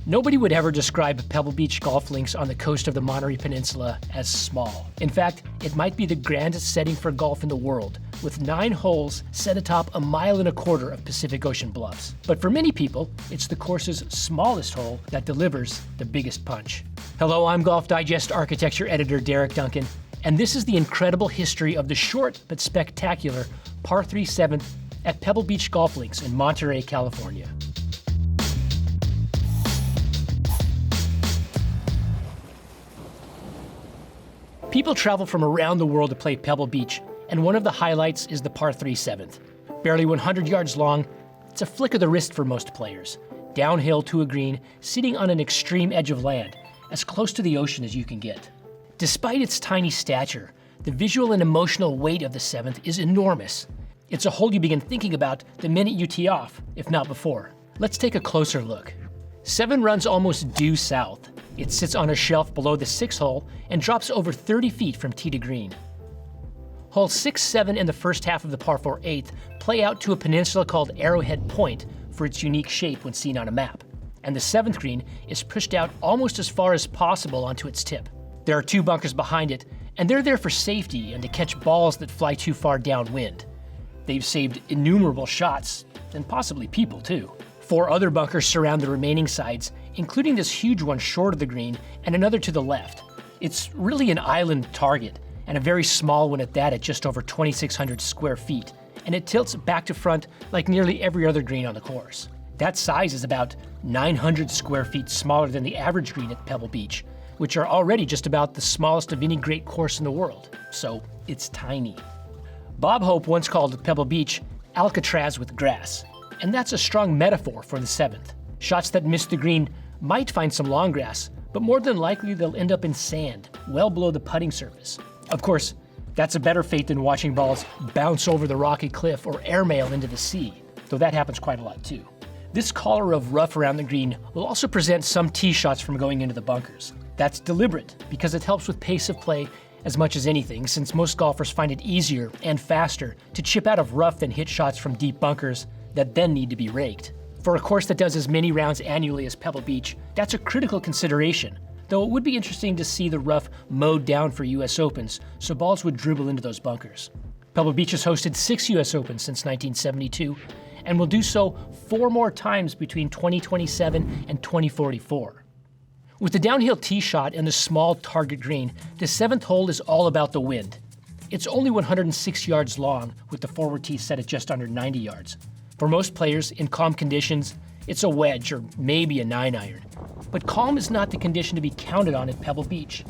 Nobody would ever describe Pebble Beach golf links on the coast of the Monterey Peninsula as small. In fact, it might be the grandest setting for golf in the world, with 9 holes set atop 1.25 miles of Pacific Ocean bluffs. But for many people, it's the course's smallest hole that delivers the biggest punch. Hello, I'm GolfDigest architecture editor Derek Duncan, and this is the incredible history of the short but spectacular par 3 7th at Pebble Beach Golf Links in Monterey, California. People travel from around the world to play Pebble Beach, and one of the highlights is the par 3 7th. Barely 100 yards long, it's a flick of the wrist for most players. Downhill to a green, sitting on an extreme edge of land, as close to the ocean as you can get. Despite its tiny stature, the visual and emotional weight of the 7th is enormous. It's a hole you begin thinking about the minute you tee off, if not before. Let's take a closer look. 7 runs almost due south. It sits on a shelf below the 6th hole and drops over 30 feet from tee to green. Holes 6, 7, and the first half of the par 4 8th play out to a peninsula called Arrowhead Point for its unique shape when seen on a map. And the 7th green is pushed out almost as far as possible onto its tip. There are 2 bunkers behind it, and they're there for safety and to catch balls that fly too far downwind. They've saved innumerable shots, and possibly people too. 4 other bunkers surround the remaining sides, including this huge one short of the green and another to the left. It's really an island target, and a very small one at that, at just over 2,600 square feet, and it tilts back to front like nearly every other green on the course. That size is about 900 square feet smaller than the average green at Pebble Beach, which are already just about the smallest of any great course in the world, so it's tiny. Bob Hope once called Pebble Beach Alcatraz with grass, and that's a strong metaphor for the 7th. Shots that miss the green might find some long grass, but more than likely they'll end up in sand, well below the putting surface. Of course, that's a better fate than watching balls bounce over the rocky cliff or airmail into the sea, though that happens quite a lot too. This collar of rough around the green will also present some tee shots from going into the bunkers. That's deliberate because it helps with pace of play as much as anything, since most golfers find it easier and faster to chip out of rough than hit shots from deep bunkers that then need to be raked. For a course that does as many rounds annually as Pebble Beach, that's a critical consideration, though it would be interesting to see the rough mowed down for US Opens, so balls would dribble into those bunkers. Pebble Beach has hosted 6 US Opens since 1972, and will do so 4 more times between 2027 and 2044. With the downhill tee shot and the small target green, the 7th hole is all about the wind. It's only 106 yards long, with the forward tee set at just under 90 yards. For most players, in calm conditions, it's a wedge or maybe a 9-iron. But calm is not the condition to be counted on at Pebble Beach.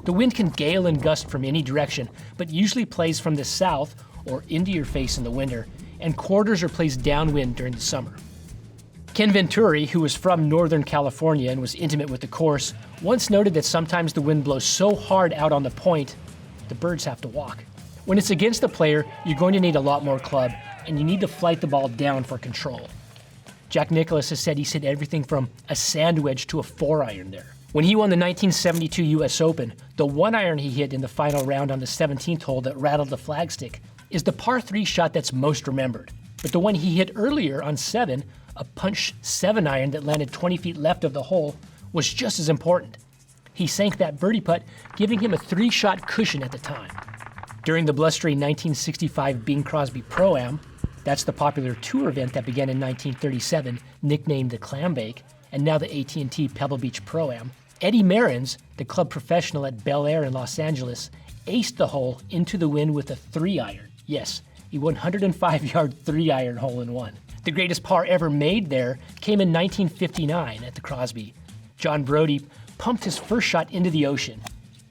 The wind can gale and gust from any direction, but usually plays from the south or into your face in the winter, and quarters or plays downwind during the summer. Ken Venturi, who was from Northern California and was intimate with the course, once noted that sometimes the wind blows so hard out on the point, the birds have to walk. When it's against the player, you're going to need a lot more club, and you need to flight the ball down for control. Jack Nicklaus has said he's hit everything from a sand wedge to a 4-iron there. When he won the 1972 US Open, the 1-iron he hit in the final round on the 17th hole that rattled the flagstick is the par 3 shot that's most remembered. But the one he hit earlier on 7, a punch 7-iron that landed 20 feet left of the hole, was just as important. He sank that birdie putt, giving him a 3-shot cushion at the time. During the blustery 1965 Bing Crosby Pro-Am, that's the popular tour event that began in 1937, nicknamed the Clambake, and now the AT&T Pebble Beach Pro-Am, Eddie Merrins, the club professional at Bel Air in Los Angeles, aced the hole into the wind with a 3-iron. Yes, a 105-yard 3-iron hole-in-one. The greatest par ever made there came in 1959 at the Crosby. John Brody pumped his first shot into the ocean.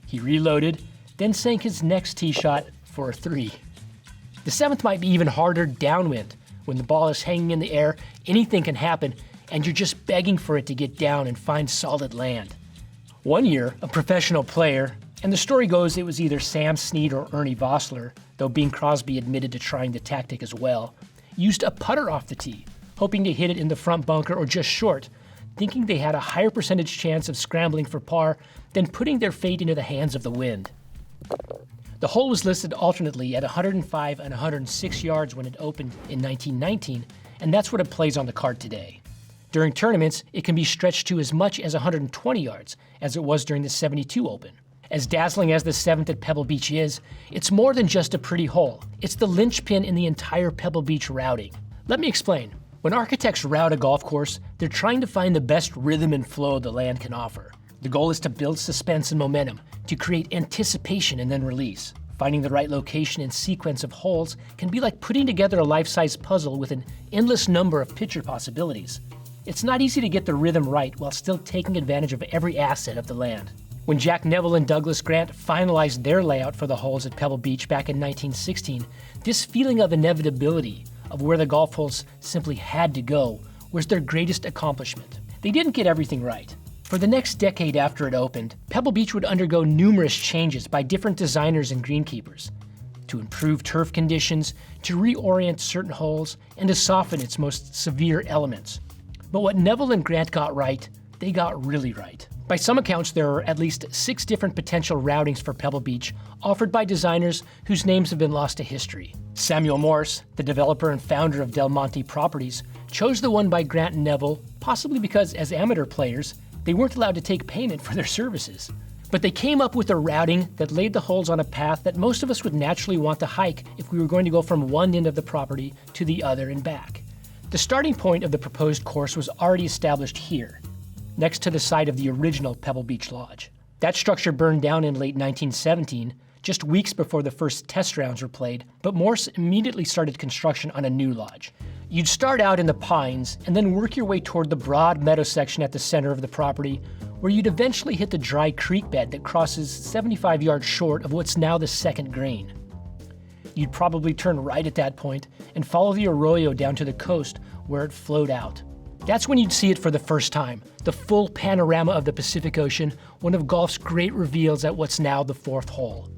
He reloaded, then sank his next tee shot for a 3. The 7th might be even harder downwind. When the ball is hanging in the air, anything can happen, and you're just begging for it to get down and find solid land. One year, a professional player, and the story goes it was either Sam Snead or Ernie Vossler, though Bing Crosby admitted to trying the tactic as well, used a putter off the tee, hoping to hit it in the front bunker or just short, thinking they had a higher percentage chance of scrambling for par than putting their fate into the hands of the wind. The hole was listed alternately at 105 and 106 yards when it opened in 1919, and that's what it plays on the card today. During tournaments, it can be stretched to as much as 120 yards, as it was during the 72 Open. As dazzling as the 7th at Pebble Beach is, it's more than just a pretty hole. It's the linchpin in the entire Pebble Beach routing. Let me explain. When architects route a golf course, they're trying to find the best rhythm and flow the land can offer. The goal is to build suspense and momentum, to create anticipation and then release. Finding the right location and sequence of holes can be like putting together a life-size puzzle with an endless number of picture possibilities. It's not easy to get the rhythm right while still taking advantage of every asset of the land. When Jack Neville and Douglas Grant finalized their layout for the holes at Pebble Beach back in 1916, this feeling of inevitability, of where the golf holes simply had to go, was their greatest accomplishment. They didn't get everything right. For the next decade after it opened, Pebble Beach would undergo numerous changes by different designers and greenkeepers to improve turf conditions, to reorient certain holes, and to soften its most severe elements. But what Neville and Grant got right, they got really right. By some accounts, there are at least 6 different potential routings for Pebble Beach offered by designers whose names have been lost to history. Samuel Morse, the developer and founder of Del Monte Properties, chose the one by Grant and Neville, possibly because as amateur players, they weren't allowed to take payment for their services. But they came up with a routing that laid the holes on a path that most of us would naturally want to hike if we were going to go from one end of the property to the other and back. The starting point of the proposed course was already established here, next to the site of the original Pebble Beach Lodge. That structure burned down in late 1917, just weeks before the first test rounds were played, but Morse immediately started construction on a new lodge. You'd start out in the pines and then work your way toward the broad meadow section at the center of the property, where you'd eventually hit the dry creek bed that crosses 75 yards short of what's now the second green. You'd probably turn right at that point and follow the arroyo down to the coast where it flowed out. That's when you'd see it for the first time, the full panorama of the Pacific Ocean, one of golf's great reveals at what's now the 4th hole.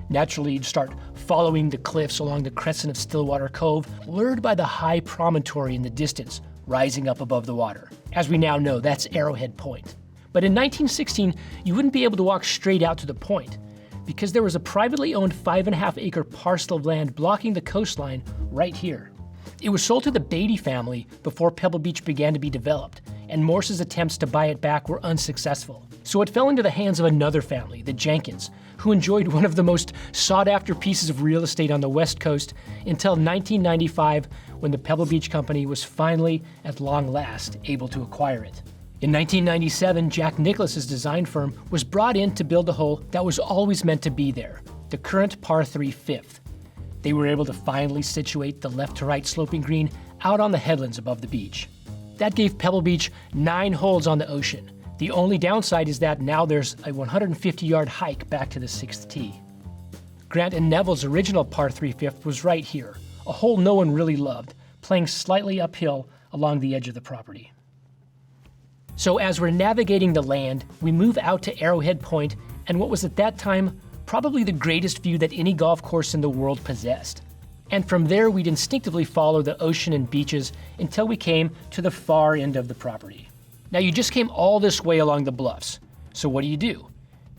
Naturally, you'd start following the cliffs along the crescent of Stillwater Cove, lured by the high promontory in the distance, rising up above the water. As we now know, that's Arrowhead Point. But in 1916, you wouldn't be able to walk straight out to the point, because there was a privately owned 5.5-acre parcel of land blocking the coastline right here. It was sold to the Beatty family before Pebble Beach began to be developed, and Morse's attempts to buy it back were unsuccessful. So it fell into the hands of another family, the Jenkins, who enjoyed one of the most sought-after pieces of real estate on the West Coast until 1995, when the Pebble Beach Company was finally, at long last, able to acquire it. In 1997, Jack Nicklaus's design firm was brought in to build a hole that was always meant to be there, the current par 3 fifth. They were able to finally situate the left-to-right sloping green out on the headlands above the beach. That gave Pebble Beach 9 holes on the ocean. The only downside is that now there's a 150-yard hike back to the 6th tee. Grant and Neville's original par 3 fifth was right here, a hole no one really loved, playing slightly uphill along the edge of the property. So as we're navigating the land, we move out to Arrowhead Point and what was at that time probably the greatest view that any golf course in the world possessed. And from there, we'd instinctively follow the ocean and beaches until we came to the far end of the property. Now, you just came all this way along the bluffs, so what do?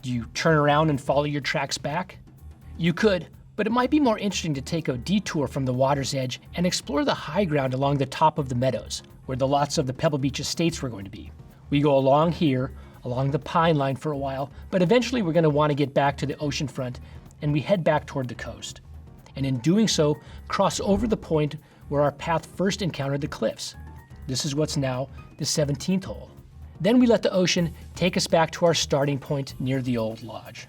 Do you turn around and follow your tracks back? You could, but it might be more interesting to take a detour from the water's edge and explore the high ground along the top of the meadows, where the lots of the Pebble Beach estates were going to be. We go along here, along the pine line for a while, but eventually we're going to want to get back to the ocean front, and we head back toward the coast. And in doing so, cross over the point where our path first encountered the cliffs. This is what's now the 17th hole. Then we let the ocean take us back to our starting point near the old lodge.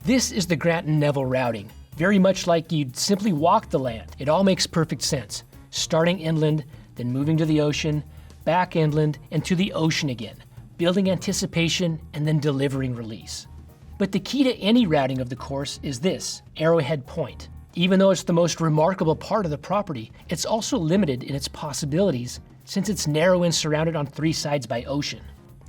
This is the Grant and Neville routing, very much like you'd simply walk the land. It all makes perfect sense, starting inland, then moving to the ocean, back inland, and to the ocean again, building anticipation and then delivering release. But the key to any routing of the course is this, Arrowhead Point. Even though it's the most remarkable part of the property, it's also limited in its possibilities since it's narrow and surrounded on 3 sides by ocean.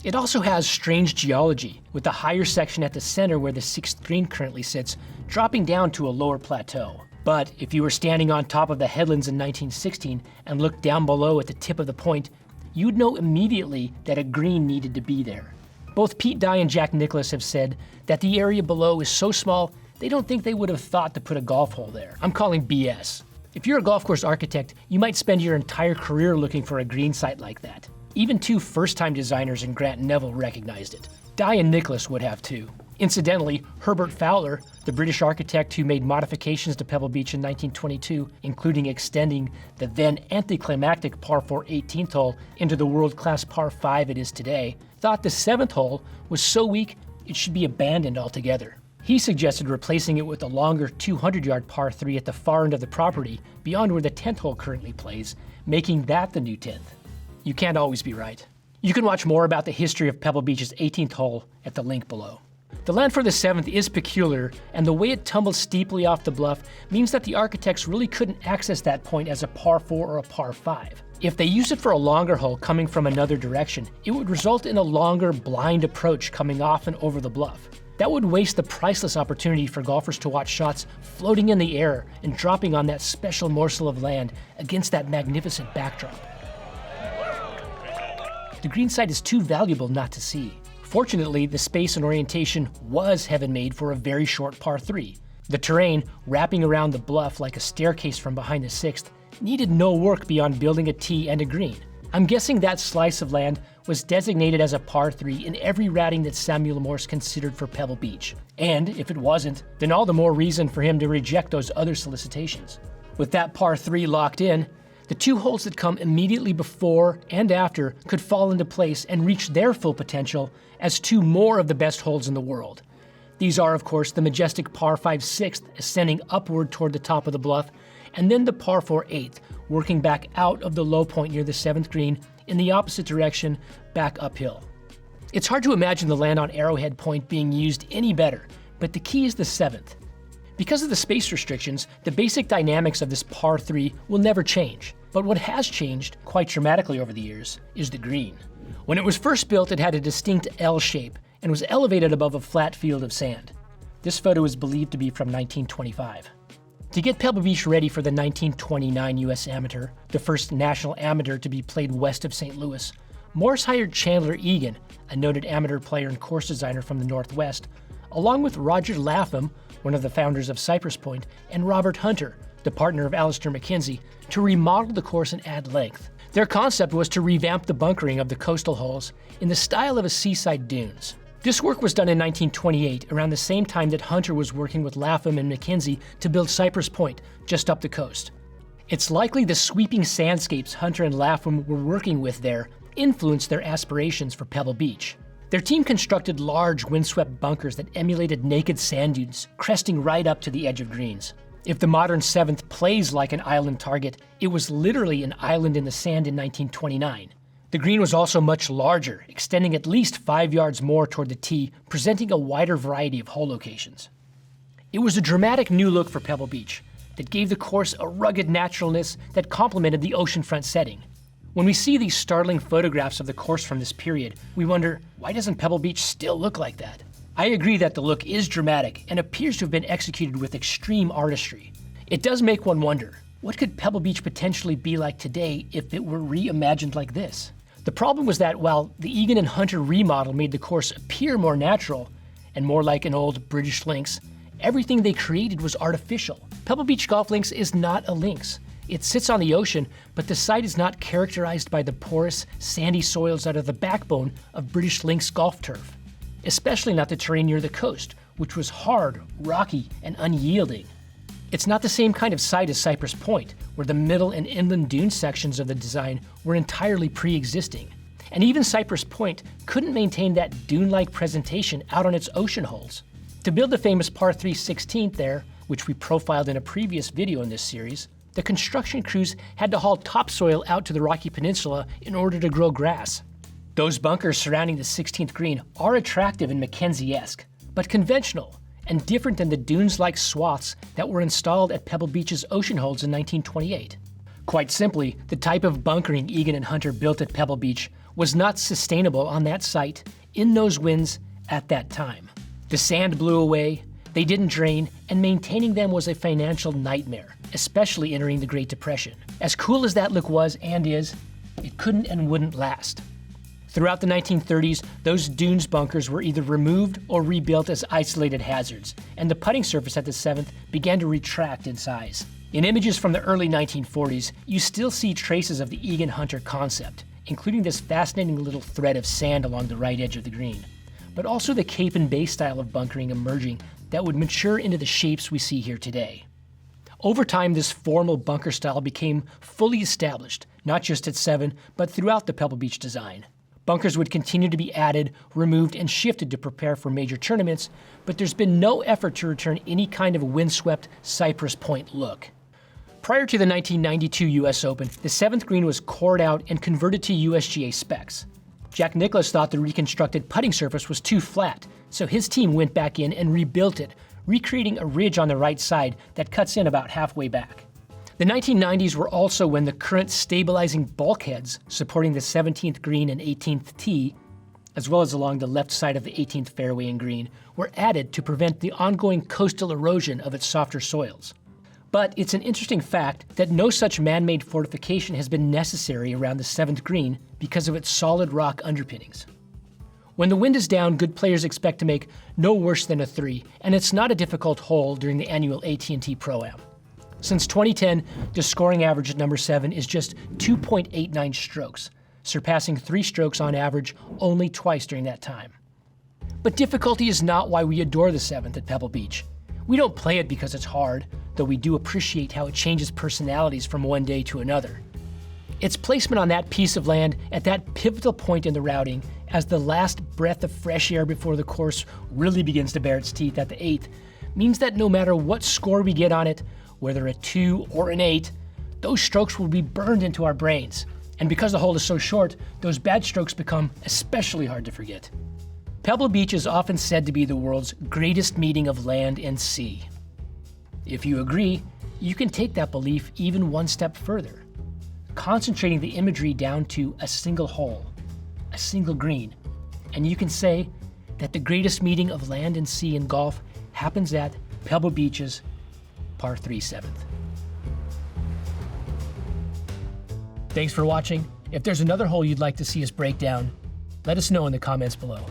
It also has strange geology, with the higher section at the center where the 6th green currently sits, dropping down to a lower plateau. But if you were standing on top of the headlands in 1916 and looked down below at the tip of the point, you'd know immediately that a green needed to be there. Both Pete Dye and Jack Nicklaus have said that the area below is so small they don't think they would have thought to put a golf hole there. I'm calling BS. If you're a golf course architect, you might spend your entire career looking for a green site like that. Even two first-time designers in Grant and Neville recognized it. Dye and Nicholas would have too. Incidentally, Herbert Fowler, the British architect who made modifications to Pebble Beach in 1922, including extending the then anticlimactic par 4 18th hole into the world-class par 5 it is today, thought the 7th hole was so weak it should be abandoned altogether. He suggested replacing it with a longer 200-yard par 3 at the far end of the property, beyond where the 10th hole currently plays, making that the new 10th. You can't always be right. You can watch more about the history of Pebble Beach's 18th hole at the link below. The land for the 7th is peculiar, and the way it tumbles steeply off the bluff means that the architects really couldn't access that point as a par 4 or a par 5. If they used it for a longer hole coming from another direction, it would result in a longer, blind approach coming off and over the bluff. That would waste the priceless opportunity for golfers to watch shots floating in the air and dropping on that special morsel of land against that magnificent backdrop. The green site is too valuable not to see. Fortunately, the space and orientation was heaven-made for a very short par 3. The terrain, wrapping around the bluff like a staircase from behind the 6th, needed no work beyond building a tee and a green. I'm guessing that slice of land was designated as a par 3 in every rating that Samuel Morse considered for Pebble Beach. And if it wasn't, then all the more reason for him to reject those other solicitations. With that par 3 locked in, the two holes that come immediately before and after could fall into place and reach their full potential as two more of the best holes in the world. These are, of course, the majestic par 5 6th ascending upward toward the top of the bluff, and then the par 4 8th working back out of the low point near the 7th green in the opposite direction, back uphill. It's hard to imagine the land on Arrowhead Point being used any better, but the key is the 7th. Because of the space restrictions, the basic dynamics of this par 3 will never change. But what has changed, quite dramatically over the years, is the green. When it was first built, it had a distinct L shape and was elevated above a flat field of sand. This photo is believed to be from 1925. To get Pebble Beach ready for the 1929 U.S. Amateur, the first national amateur to be played west of St. Louis, Morse hired Chandler Egan, a noted amateur player and course designer from the Northwest, along with Roger Lapham, one of the founders of Cypress Point, and Robert Hunter, the partner of Alistair McKenzie, to remodel the course and add length. Their concept was to revamp the bunkering of the coastal holes in the style of a seaside dunes. This work was done in 1928, around the same time that Hunter was working with Lapham and McKenzie to build Cypress Point, just up the coast. It's likely the sweeping sandscapes Hunter and Lapham were working with there influenced their aspirations for Pebble Beach. Their team constructed large windswept bunkers that emulated naked sand dunes, cresting right up to the edge of greens. If the modern 7th plays like an island target, it was literally an island in the sand in 1929. The green was also much larger, extending at least 5 yards more toward the tee, presenting a wider variety of hole locations. It was a dramatic new look for Pebble Beach that gave the course a rugged naturalness that complemented the oceanfront setting. When we see these startling photographs of the course from this period, we wonder, why doesn't Pebble Beach still look like that? I agree that the look is dramatic and appears to have been executed with extreme artistry. It does make one wonder, what could Pebble Beach potentially be like today if it were reimagined like this? The problem was that while the Egan and Hunter remodel made the course appear more natural and more like an old British links, everything they created was artificial. Pebble Beach Golf Links is not a links. It sits on the ocean, but the site is not characterized by the porous, sandy soils that are the backbone of British links golf turf, especially not the terrain near the coast, which was hard, rocky, and unyielding. It's not the same kind of site as Cypress Point, where the middle and inland dune sections of the design were entirely pre-existing. And even Cypress Point couldn't maintain that dune-like presentation out on its ocean holes. To build the famous par 3 16th there, which we profiled in a previous video in this series, the construction crews had to haul topsoil out to the Rocky Peninsula in order to grow grass. Those bunkers surrounding the 16th green are attractive and Mackenzie-esque, but conventional and different than the dunes-like swaths that were installed at Pebble Beach's ocean holes in 1928. Quite simply, the type of bunkering Egan and Hunter built at Pebble Beach was not sustainable on that site, in those winds, at that time. The sand blew away, they didn't drain, and maintaining them was a financial nightmare, especially entering the Great Depression. As cool as that look was and is, it couldn't and wouldn't last. Throughout the 1930s, those dunes bunkers were either removed or rebuilt as isolated hazards, and the putting surface at the 7th began to retract in size. In images from the early 1940s, you still see traces of the Egan Hunter concept, including this fascinating little thread of sand along the right edge of the green, but also the cape and base style of bunkering emerging that would mature into the shapes we see here today. Over time, this formal bunker style became fully established, not just at 7, but throughout the Pebble Beach design. Bunkers would continue to be added, removed, and shifted to prepare for major tournaments, but there's been no effort to return any kind of windswept Cypress Point look. Prior to the 1992 U.S. Open, the 7th green was cored out and converted to USGA specs. Jack Nicklaus thought the reconstructed putting surface was too flat, so his team went back in and rebuilt it, recreating a ridge on the right side that cuts in about halfway back. The 1990s were also when the current stabilizing bulkheads supporting the 17th green and 18th tee, as well as along the left side of the 18th fairway and green, were added to prevent the ongoing coastal erosion of its softer soils. But it's an interesting fact that no such man-made fortification has been necessary around the 7th green because of its solid rock underpinnings. When the wind is down, good players expect to make no worse than a 3, and it's not a difficult hole during the annual AT&T Pro-Am. Since 2010, the scoring average at number 7 is just 2.89 strokes, surpassing 3 strokes on average only twice during that time. But difficulty is not why we adore the 7th at Pebble Beach. We don't play it because it's hard, though we do appreciate how it changes personalities from one day to another. Its placement on that piece of land at that pivotal point in the routing, as the last breath of fresh air before the course really begins to bare its teeth at the 8th, means that no matter what score we get on it, whether a 2 or an 8, those strokes will be burned into our brains. And because the hole is so short, those bad strokes become especially hard to forget. Pebble Beach is often said to be the world's greatest meeting of land and sea. If you agree, you can take that belief even one step further, concentrating the imagery down to a single hole, a single green, and you can say that the greatest meeting of land and sea in golf happens at Pebble Beach's par 3 7th. Thanks for watching. If there's another hole you'd like to see us break down, let us know in the comments below.